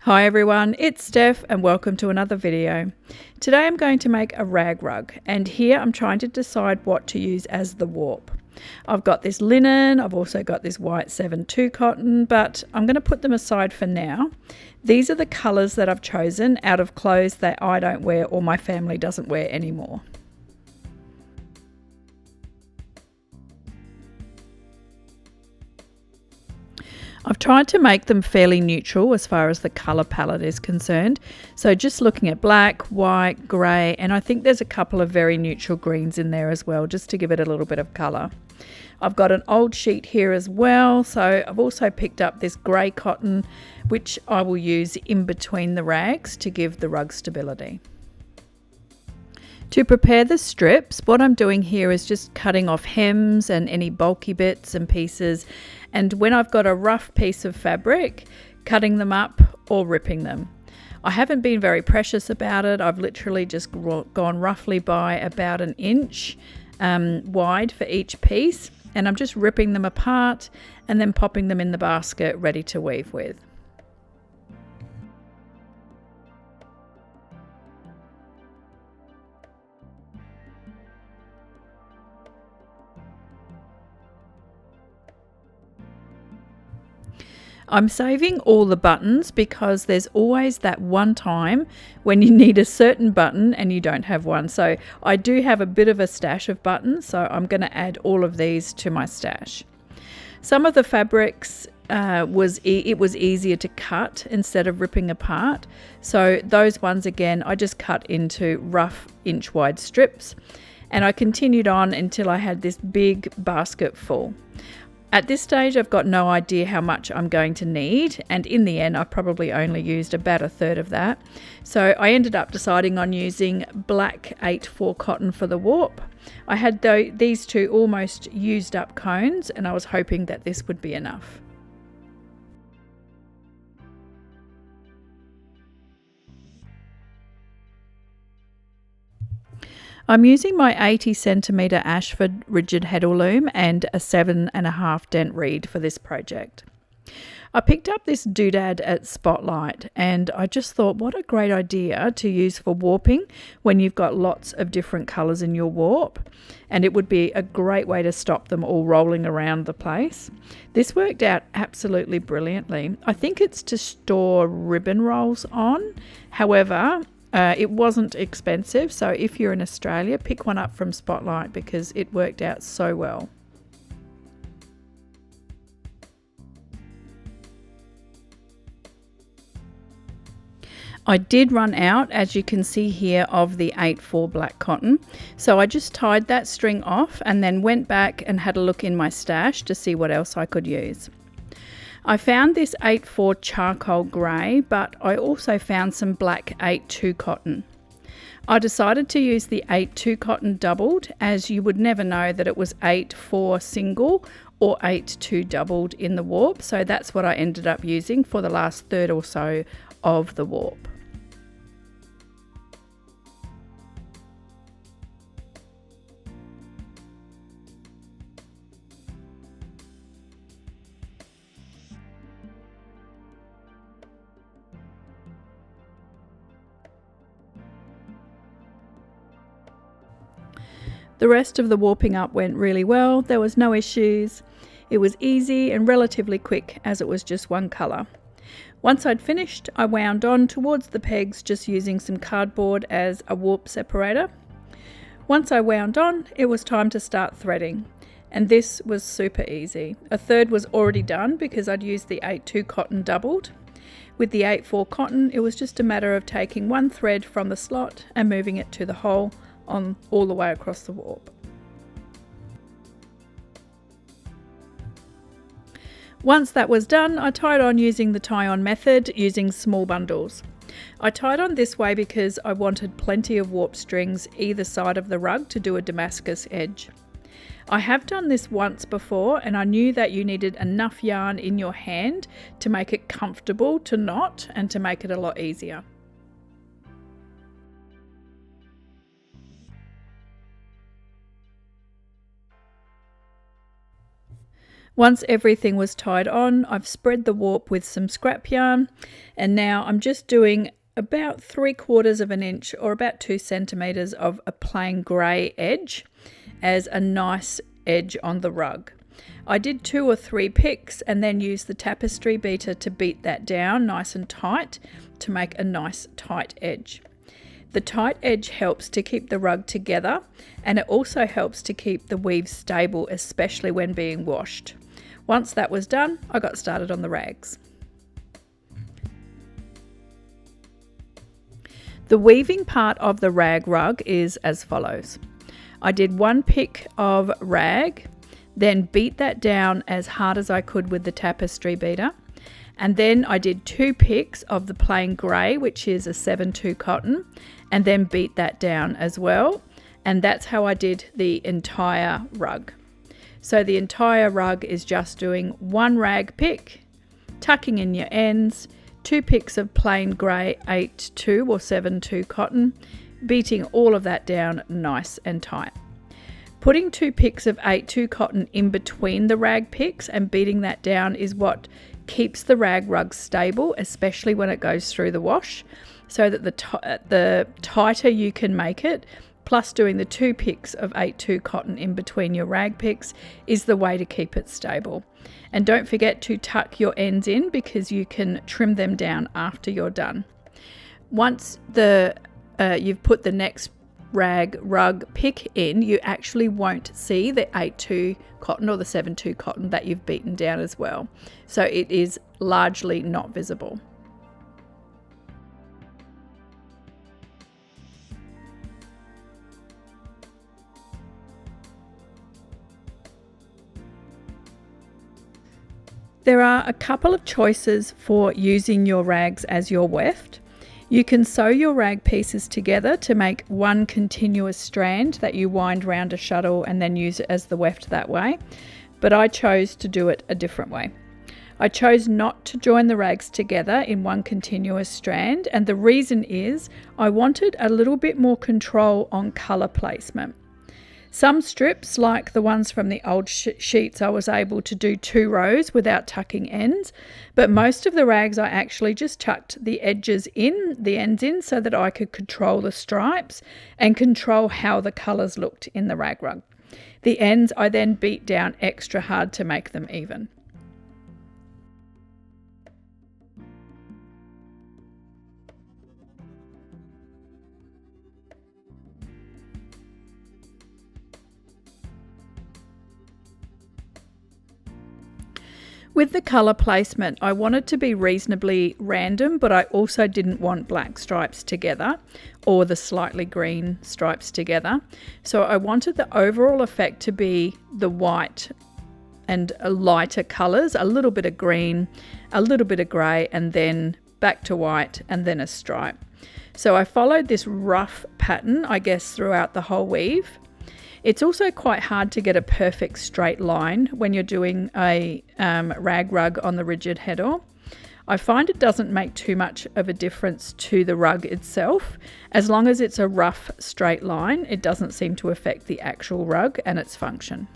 Hi everyone, it's Steph and welcome to another video. Today I'm going to make a rag rug, and here I'm trying to decide what to use as the warp. I've got this linen, I've also got this white 7/2 cotton, but I'm going to put them aside for now. These are the colours that I've chosen out of clothes that I don't wear or my family doesn't wear anymore. I've tried to make them fairly neutral as far as the colour palette is concerned. So just looking at black, white, grey, and I think there's a couple of very neutral greens in there as well, just to give it a little bit of colour. I've got an old sheet here as well, so I've also picked up this grey cotton, which I will use in between the rags to give the rug stability. To prepare the strips, what I'm doing here is just cutting off hems and any bulky bits and pieces, and when I've got a rough piece of fabric, cutting them up or ripping them. I haven't been very precious about it. I've literally just gone roughly by about an inch wide for each piece, and I'm just ripping them apart and then popping them in the basket ready to weave with. I'm saving all the buttons because there's always that one time when you need a certain button and you don't have one. So I do have a bit of a stash of buttons, so I'm going to add all of these to my stash. Some of the fabrics it was easier to cut instead of ripping apart. So those ones again, I just cut into rough inch wide strips, and I continued on until I had this big basket full. At this stage, I've got no idea how much I'm going to need, and in the end, I probably only used about a third of that. So I ended up deciding on using black 8/4 cotton for the warp. I had these two almost used up cones, and I was hoping that this would be enough. I'm using my 80cm Ashford Rigid Heddle loom and a 7.5 dent reed for this project. I picked up this doodad at Spotlight, and I just thought what a great idea to use for warping when you've got lots of different colours in your warp, and it would be a great way to stop them all rolling around the place. This worked out absolutely brilliantly. I think it's to store ribbon rolls on. However, it wasn't expensive, so if you're in Australia, pick one up from Spotlight because it worked out so well. I did run out, as you can see here, of the 8/4 black cotton, so I just tied that string off and then went back and had a look in my stash to see what else I could use. I found this 8/4 charcoal grey, but I also found some black 8/2 cotton. I decided to use the 8/2 cotton doubled, as you would never know that it was 8/4 single or 8/2 doubled in the warp, so that's what I ended up using for the last third or so of the warp. The rest of the warping up went really well. There was no issues. It was easy and relatively quick as it was just one colour. Once I'd finished, I wound on towards the pegs just using some cardboard as a warp separator. Once I wound on, it was time to start threading, and this was super easy. A third was already done because I'd used the 8/2 cotton doubled. With the 8/4 cotton, it was just a matter of taking one thread from the slot and moving it to the hole on all the way across the warp. Once that was done, I tied on using the tie-on method using small bundles. I tied on this way because I wanted plenty of warp strings either side of the rug to do a Damascus edge. I have done this once before, and I knew that you needed enough yarn in your hand to make it comfortable to knot and to make it a lot easier. Once everything was tied on, I've spread the warp with some scrap yarn, and now I'm just doing about 3/4 of an inch or about 2 centimeters of a plain grey edge as a nice edge on the rug. I did 2 or 3 picks and then used the tapestry beater to beat that down nice and tight to make a nice tight edge. The tight edge helps to keep the rug together, and it also helps to keep the weave stable, especially when being washed. Once that was done, I got started on the rags. The weaving part of the rag rug is as follows. I did 1 pick of rag, then beat that down as hard as I could with the tapestry beater, and then I did 2 picks of the plain grey, which is a 7/2 cotton, and then beat that down as well, and that's how I did the entire rug. So the entire rug is just doing 1 rag pick, tucking in your ends, 2 picks of plain grey 8/2 or 7/2 cotton, beating all of that down nice and tight. Putting 2 picks of 8/2 cotton in between the rag picks and beating that down is what keeps the rag rug stable, especially when it goes through the wash, so that the tighter you can make it, plus doing the 2 picks of 8/2 cotton in between your rag picks is the way to keep it stable. And don't forget to tuck your ends in because you can trim them down after you're done. Once you've put the next rag rug pick in, you actually won't see the 8/2 cotton or the 7/2 cotton that you've beaten down as well. So it is largely not visible. There are a couple of choices for using your rags as your weft. You can sew your rag pieces together to make one continuous strand that you wind round a shuttle and then use it as the weft that way, but I chose to do it a different way. I chose not to join the rags together in one continuous strand, and the reason is I wanted a little bit more control on colour placement. Some strips, like the ones from the old sheets, I was able to do 2 rows without tucking ends, but most of the rags I actually just tucked the ends in so that I could control the stripes and control how the colours looked in the rag rug. The ends I then beat down extra hard to make them even. With the colour placement, I wanted to be reasonably random, but I also didn't want black stripes together or the slightly green stripes together. So I wanted the overall effect to be the white and lighter colours, a little bit of green, a little bit of grey, and then back to white and then a stripe. So I followed this rough pattern, I guess, throughout the whole weave. It's also quite hard to get a perfect straight line when you're doing a rag rug on the Rigid Heddle. I find it doesn't make too much of a difference to the rug itself. As long as it's a rough straight line, it doesn't seem to affect the actual rug and its function.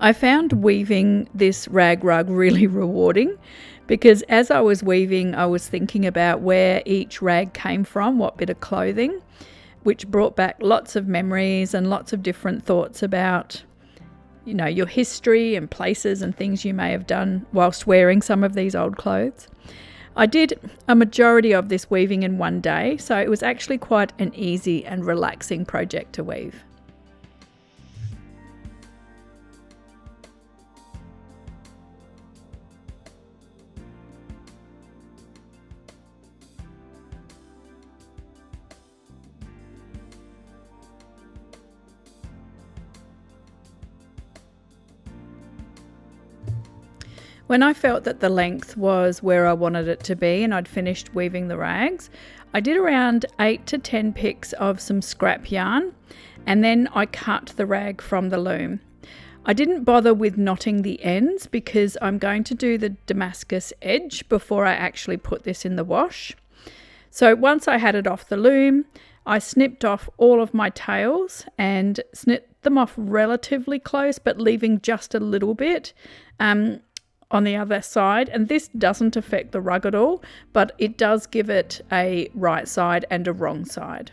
I found weaving this rag rug really rewarding because as I was weaving, I was thinking about where each rag came from, what bit of clothing, which brought back lots of memories and lots of different thoughts about, you know, your history and places and things you may have done whilst wearing some of these old clothes. I did a majority of this weaving in one day, so it was actually quite an easy and relaxing project to weave. When I felt that the length was where I wanted it to be and I'd finished weaving the rags, I did around 8 to 10 picks of some scrap yarn and then I cut the rag from the loom. I didn't bother with knotting the ends because I'm going to do the Damascus edge before I actually put this in the wash. So once I had it off the loom, I snipped off all of my tails and snipped them off relatively close, but leaving just a little bit on the other side. And this doesn't affect the rug at all, but it does give it a right side and a wrong side.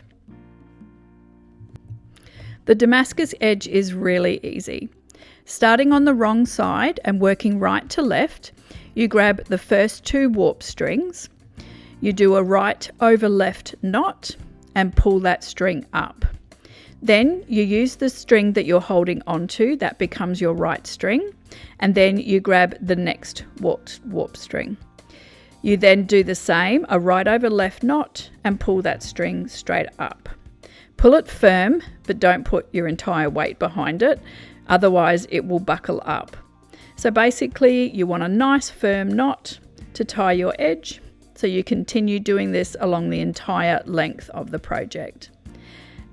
The Damascus edge is really easy. Starting on the wrong side and working right to left, you grab the first 2 warp strings, you do a right over left knot and pull that string up. Then you use the string that you're holding onto, that becomes your right string, and then you grab the next warp string. You then do the same, a right over left knot, and pull that string straight up. Pull it firm, but don't put your entire weight behind it, otherwise it will buckle up. So basically you want a nice firm knot to tie your edge, so you continue doing this along the entire length of the project.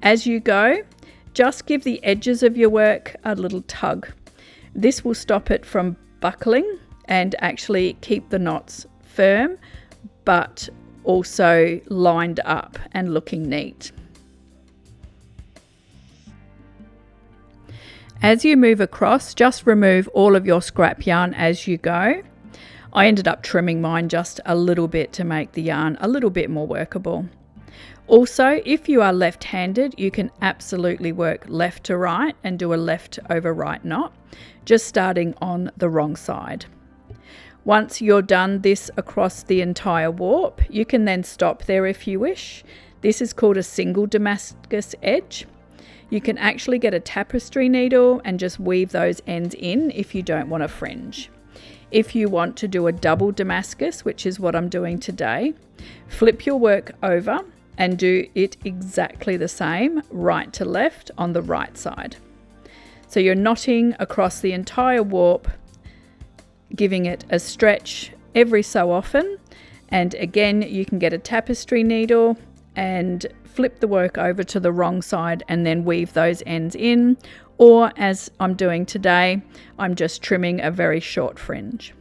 As you go, just give the edges of your work a little tug. This will stop it from buckling and actually keep the knots firm, but also lined up and looking neat. As you move across, just remove all of your scrap yarn as you go. I ended up trimming mine just a little bit to make the yarn a little bit more workable. Also, if you are left-handed, you can absolutely work left to right and do a left over right knot, just starting on the wrong side. Once you're done this across the entire warp, you can then stop there if you wish. This is called a single Damascus edge. You can actually get a tapestry needle and just weave those ends in if you don't want a fringe. If you want to do a double Damascus, which is what I'm doing today, flip your work over and do it exactly the same, right to left on the right side. So you're knotting across the entire warp, giving it a stretch every so often. And again, you can get a tapestry needle and flip the work over to the wrong side and then weave those ends in, or as I'm doing today, I'm just trimming a very short fringe.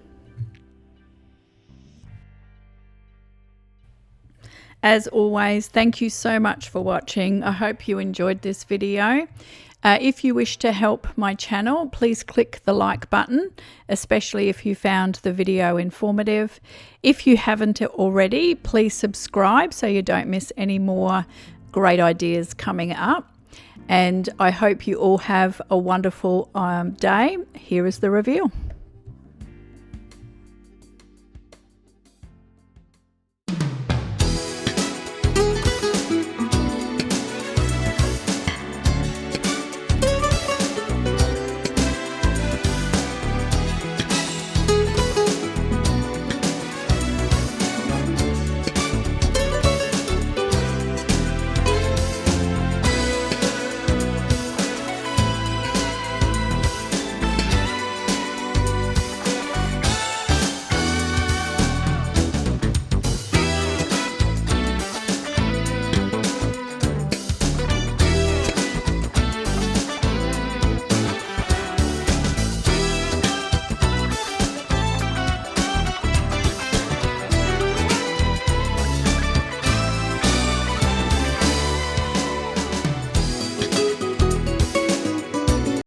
As always, thank you so much for watching. I hope you enjoyed this video. If you wish to help my channel, please click the like button, especially if you found the video informative. If you haven't already, please subscribe so you don't miss any more great ideas coming up. And I hope you all have a wonderful day. Here is the reveal.